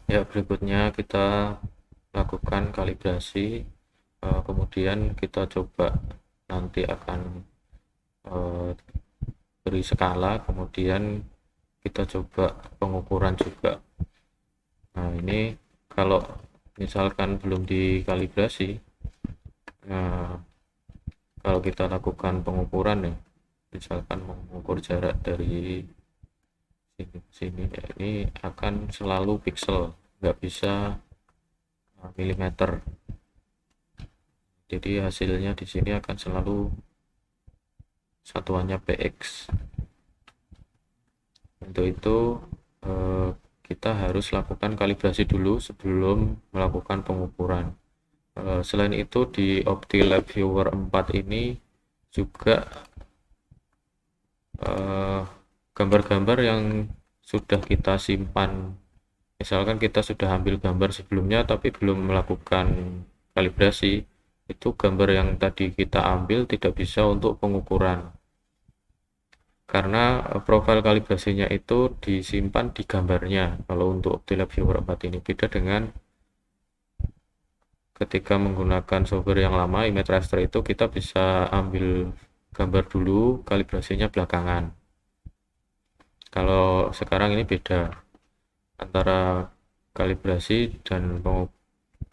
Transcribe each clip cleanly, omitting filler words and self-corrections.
Ya, berikutnya kita lakukan kalibrasi, kemudian kita coba nanti akan eh, beri skala, kemudian kita coba pengukuran juga. Nah, ini kalau misalkan belum dikalibrasi, nah, kalau kita lakukan pengukuran ya, misalkan mengukur jarak dari sini ke sini, ya, ini akan selalu pixel, nggak bisa milimeter. Jadi hasilnya di sini akan selalu satuannya px. Untuk itu eh, kita harus lakukan kalibrasi dulu sebelum melakukan pengukuran. Selain itu di OptiLab Viewer 4 ini juga gambar-gambar yang sudah kita simpan, misalkan kita sudah ambil gambar sebelumnya tapi belum melakukan kalibrasi, itu gambar yang tadi kita ambil tidak bisa untuk pengukuran karena profil kalibrasinya itu disimpan di gambarnya. Kalau untuk OptiLab Viewer 4 ini beda dengan ketika menggunakan software yang lama, image raster, itu kita bisa ambil gambar dulu, kalibrasinya belakangan. Kalau sekarang ini beda antara kalibrasi dan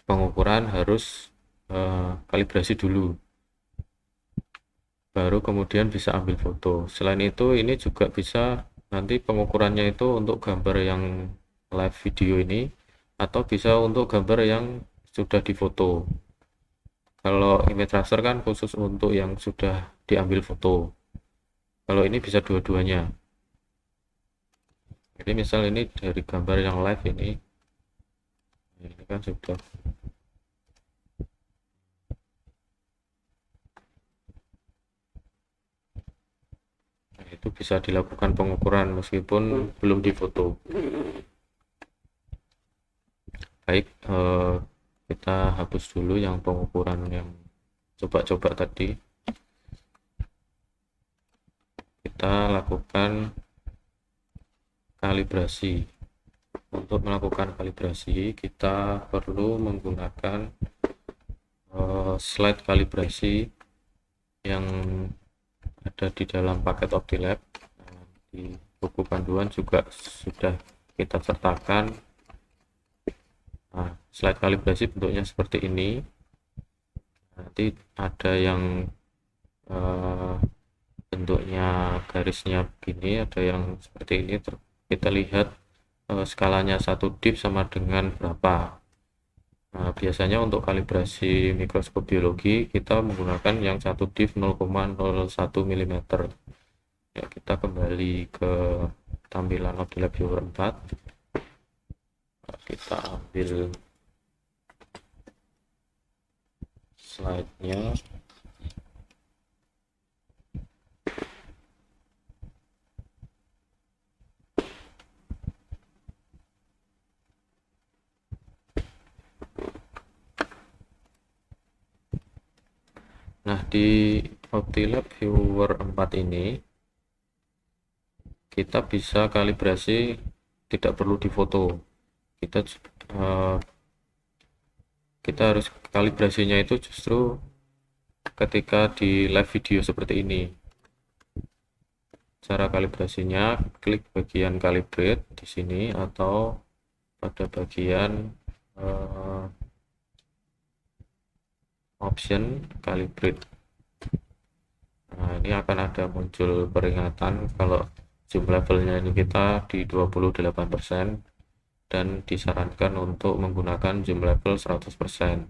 pengukuran, harus kalibrasi dulu baru kemudian bisa ambil foto. Selain itu ini juga bisa nanti pengukurannya itu untuk gambar yang live video ini atau bisa untuk gambar yang sudah difoto. Kalau image raster kan khusus untuk yang sudah diambil foto. Kalau ini bisa dua-duanya. Jadi misal ini dari gambar yang live ini kan sudah. Nah, itu bisa dilakukan pengukuran meskipun belum difoto. Baik, kita hapus dulu yang pengukuran yang coba-coba tadi. Kita lakukan kalibrasi. Untuk melakukan kalibrasi kita perlu menggunakan slide kalibrasi yang ada di dalam paket OptiLab. Di buku panduan juga sudah kita sertakan. Nah, slide kalibrasi bentuknya seperti ini. Nanti ada yang bentuknya garisnya begini, ada yang seperti ini. Kita lihat skalanya 1 div sama dengan berapa. Nah, biasanya untuk kalibrasi mikroskop biologi kita menggunakan yang 1 div 0,01 mm. Ya, kita kembali ke tampilan OptiLab Viewer 4. Kita ambil slide-nya. Nah, di OptiLab Viewer 4 ini kita bisa kalibrasi tidak perlu difoto. Eh, kita harus kalibrasinya itu justru ketika di live video seperti ini. Cara kalibrasinya, klik bagian calibrate di sini atau pada bagian option calibrate. Nah, ini akan ada muncul peringatan kalau zoom levelnya ini kita di 28% dan disarankan untuk menggunakan zoom level 100%.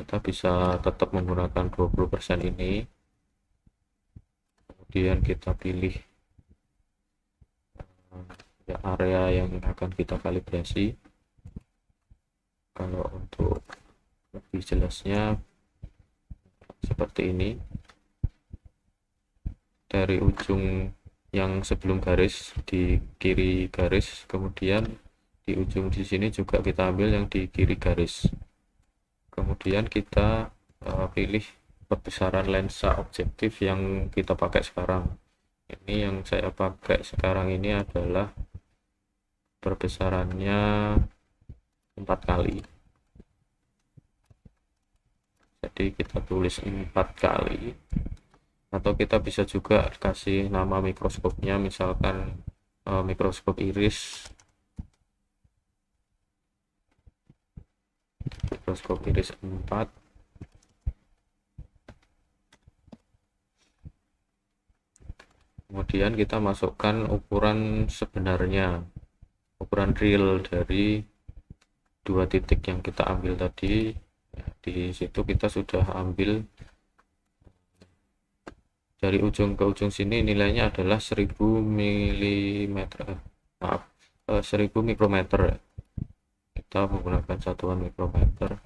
Kita bisa tetap menggunakan 20% ini, kemudian kita pilih ya, area yang akan kita kalibrasi. Kalau untuk lebih jelasnya seperti ini, dari ujung yang sebelum garis di kiri garis, kemudian di ujung di sini juga kita ambil yang di kiri garis, kemudian kita pilih perbesaran lensa objektif yang kita pakai sekarang. Ini yang saya pakai sekarang ini adalah perbesarannya 4 kali. Jadi kita tulis 4 kali, atau kita bisa juga kasih nama mikroskopnya, misalkan mikroskop iris, mikroskop iris 4. Kemudian kita masukkan ukuran sebenarnya, ukuran real dari 2 titik yang kita ambil tadi. Di situ kita sudah ambil dari ujung ke ujung sini, nilainya adalah 1000 mm, maaf, 1000 mikrometer. Kita menggunakan satuan mikrometer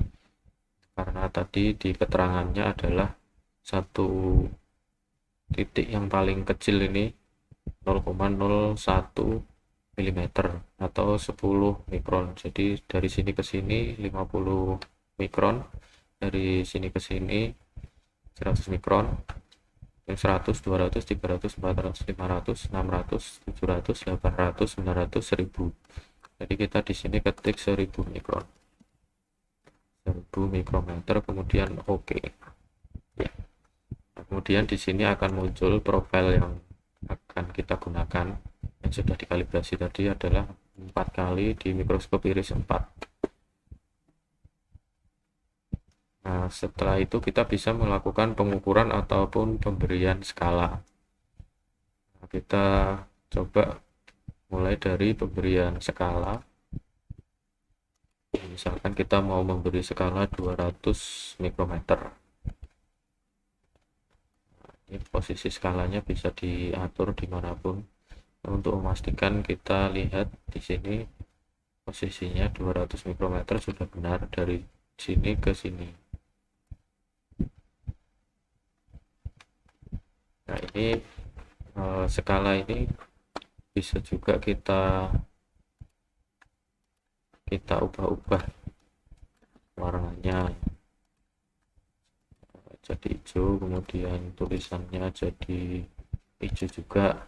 karena tadi di keterangannya adalah satu titik yang paling kecil ini 0,01 mm atau 10 mikron. Jadi dari sini ke sini 50 mikron, dari sini ke sini 100 mikron, 100, 200, 300, 400, 500, 600, 700, 800, 900, 1000. Jadi kita di sini ketik 1000 mikron, 1000 mikrometer, kemudian oke. Ya. Kemudian di sini akan muncul profil yang akan kita gunakan, yang sudah dikalibrasi tadi adalah 4 kali di mikroskop iris 4. Nah, setelah itu kita bisa melakukan pengukuran ataupun pemberian skala. Nah, kita coba mulai dari pemberian skala. Misalkan kita mau memberi skala 200 mikrometer. Ini posisi skalanya bisa diatur dimanapun. Untuk memastikan, kita lihat di sini posisinya 200 mikrometer sudah benar dari sini ke sini. Nah, ini skala ini bisa juga kita ubah-ubah warnanya jadi hijau, kemudian tulisannya jadi hijau juga,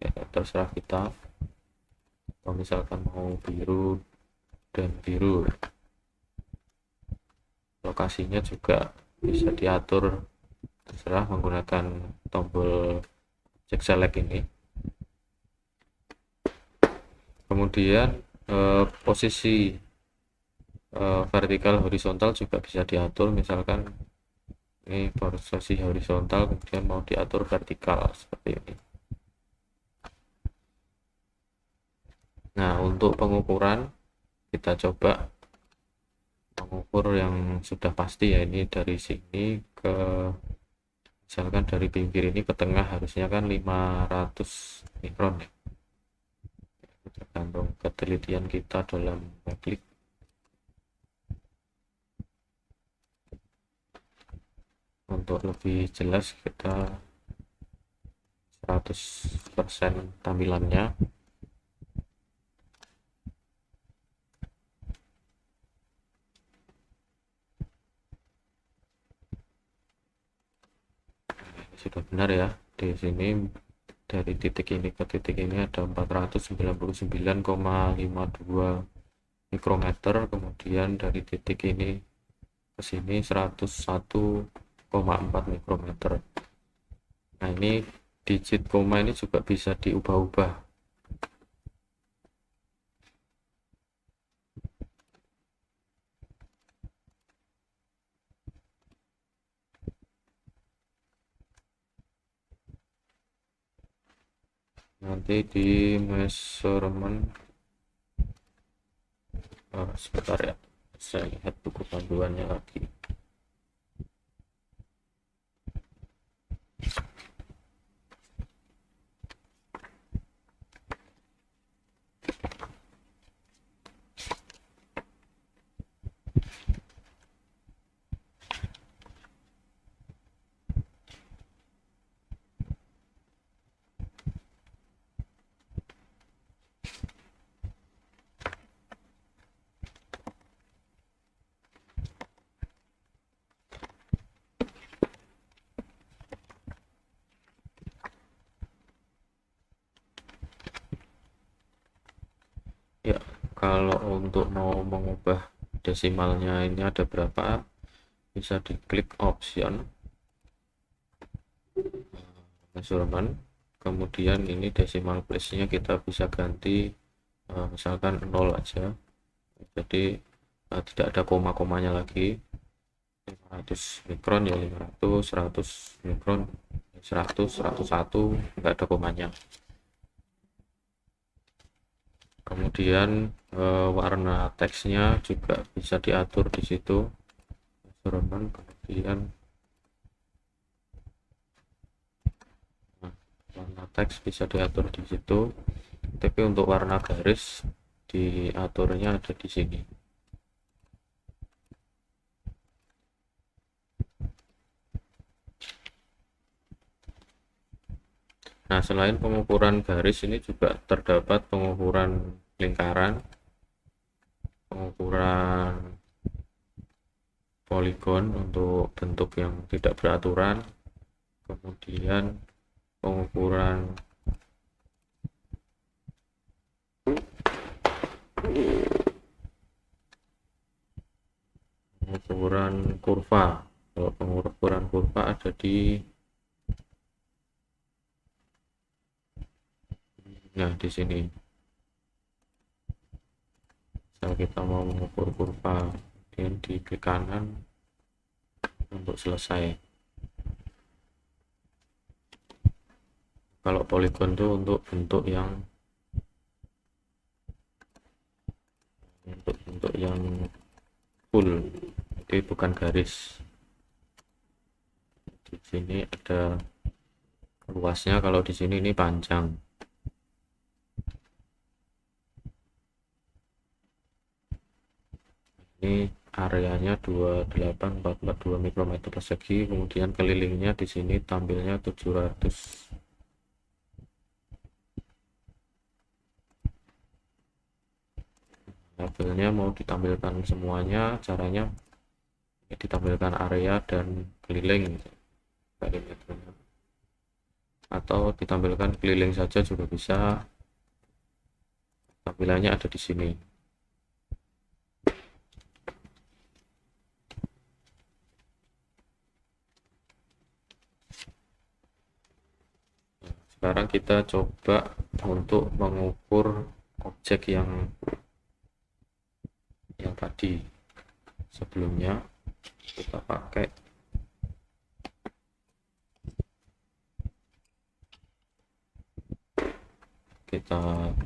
ya, terserah kita. Atau misalkan mau biru dan biru, lokasinya juga bisa diatur, terserah menggunakan tombol check select ini. Kemudian posisi vertikal horizontal juga bisa diatur, misalkan ini posisi horizontal kemudian mau diatur vertikal seperti ini. Nah, untuk pengukuran kita coba mengukur yang sudah pasti, ya, ini dari sini ke, misalkan dari pinggir ini ke tengah harusnya kan 500 mikron, ya. Tergantung ketelitian kita dalam klik. Untuk lebih jelas kita 100% tampilannya. Sudah benar, ya. Di sini dari titik ini ke titik ini ada 499,52 mikrometer, kemudian dari titik ini ke sini 101,4 mikrometer. Nah, ini digit koma ini juga bisa diubah-ubah. Nanti di measurement, sebentar, ya, saya lihat buku panduannya lagi. kalau untuk mau mengubah desimalnya ini ada berapa, bisa diklik option measurement, kemudian ini decimal place nya kita bisa ganti misalkan 0 aja, jadi tidak ada koma-komanya lagi. 500 mikron ya 500, 100 mikron 100, 101, enggak ada komanya. Kemudian warna teksnya juga bisa diatur di situ, kemudian warna teks bisa diatur di situ, tapi untuk warna garis diaturnya ada di sini. Nah, selain pengukuran garis, ini juga terdapat pengukuran lingkaran, pengukuran poligon untuk bentuk yang tidak beraturan, kemudian pengukuran kurva. Kalau pengukuran kurva ada di sini. Misal kita mau mengukur kurva, kemudian di klik kanan untuk selesai. Kalau poligon itu untuk bentuk yang full, jadi bukan garis. Di sini ada luasnya, kalau di sini ini panjang. Ini areanya 28442 mikrometer persegi, kemudian kelilingnya di sini tampilnya 700. Labelnya mau ditampilkan semuanya, caranya ditampilkan area dan keliling perimeternya, atau ditampilkan keliling saja juga bisa. Tampilannya ada di sini. Sekarang kita coba untuk mengukur objek yang tadi. Sebelumnya kita pakai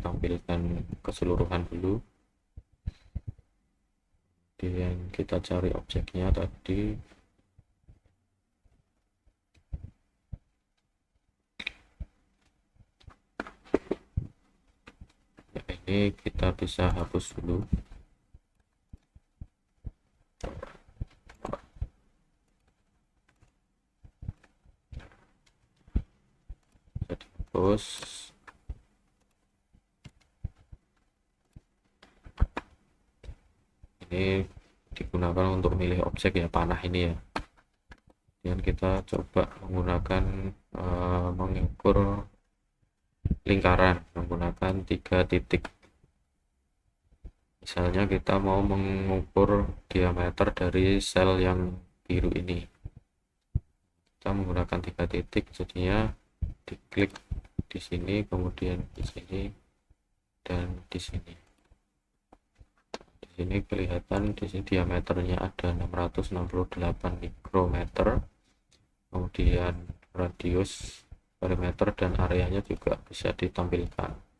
tampilkan keseluruhan dulu, kemudian kita cari objeknya tadi. Ini kita bisa hapus dulu. Jadi hapus. Ini digunakan untuk memilih objek ya, panah ini ya. Dan kita coba menggunakan mengukur lingkaran menggunakan 3 titik. Misalnya kita mau mengukur diameter dari sel yang biru ini, kita menggunakan 3 titik, jadinya diklik di sini, kemudian di sini, dan di sini. Di sini kelihatan di sini diameternya ada 668 mikrometer, kemudian radius, perimeter, dan areanya juga bisa ditampilkan.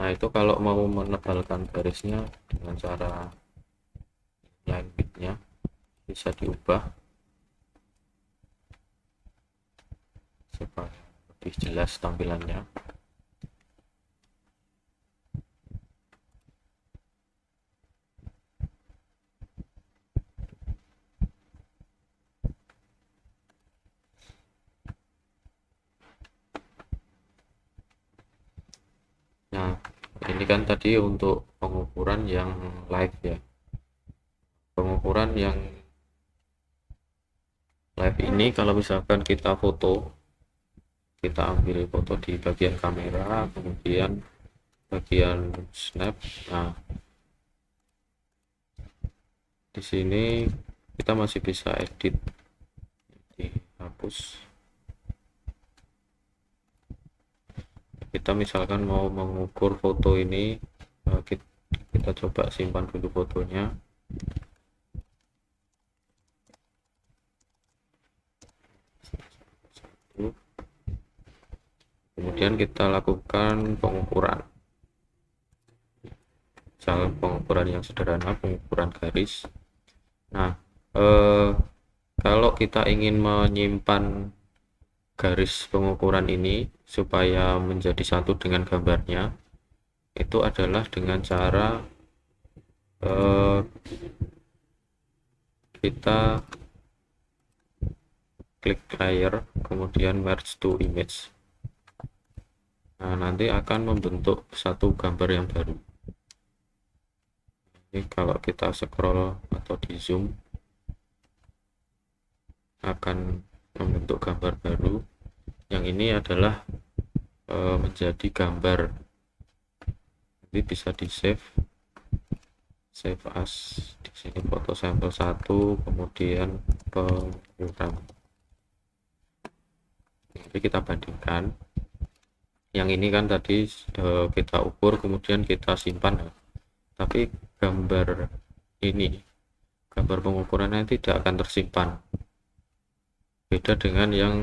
Nah, itu kalau mau menebalkan garisnya dengan cara line width-nya bisa diubah supaya lebih jelas tampilannya. Nah, ini kan tadi untuk pengukuran yang live ya. Pengukuran yang live ini kalau misalkan kita foto, kita ambil foto di bagian kamera, kemudian bagian snap. Nah, di sini kita masih bisa edit, dihapus. Kita misalkan mau mengukur foto ini, kita coba simpan dulu fotonya. Kemudian kita lakukan pengukuran. Misal pengukuran yang sederhana, pengukuran garis. Nah, kalau kita ingin menyimpan garis pengukuran ini supaya menjadi satu dengan gambarnya, itu adalah dengan cara kita klik layer, kemudian merge to image. Nah, nanti akan membentuk satu gambar yang baru. Ini kalau kita scroll atau di zoom, akan membentuk gambar baru. Yang ini adalah menjadi gambar. Nanti bisa di save as. Di sini foto sampel 1, kemudian pengukuran. Jadi kita bandingkan. Yang ini kan tadi kita ukur, kemudian kita simpan ya. Tapi gambar ini, gambar pengukurannya tidak akan tersimpan. Beda dengan yang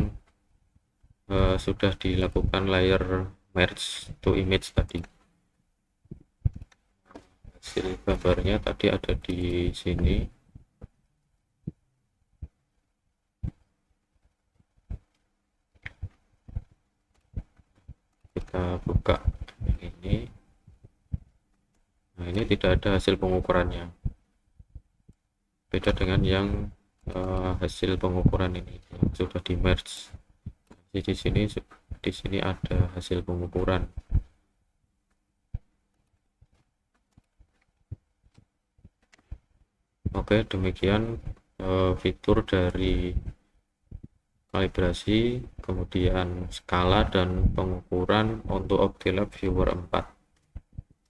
sudah dilakukan layer merge to image tadi. Hasil gambarnya tadi ada di sini. Kita buka ini. Nah, ini tidak ada hasil pengukurannya. Beda dengan yang hasil pengukuran ini yang sudah di merge. Jadi di sini ada hasil pengukuran. Oke, demikian fitur dari kalibrasi, kemudian skala dan pengukuran untuk ObjectLab Viewer 4.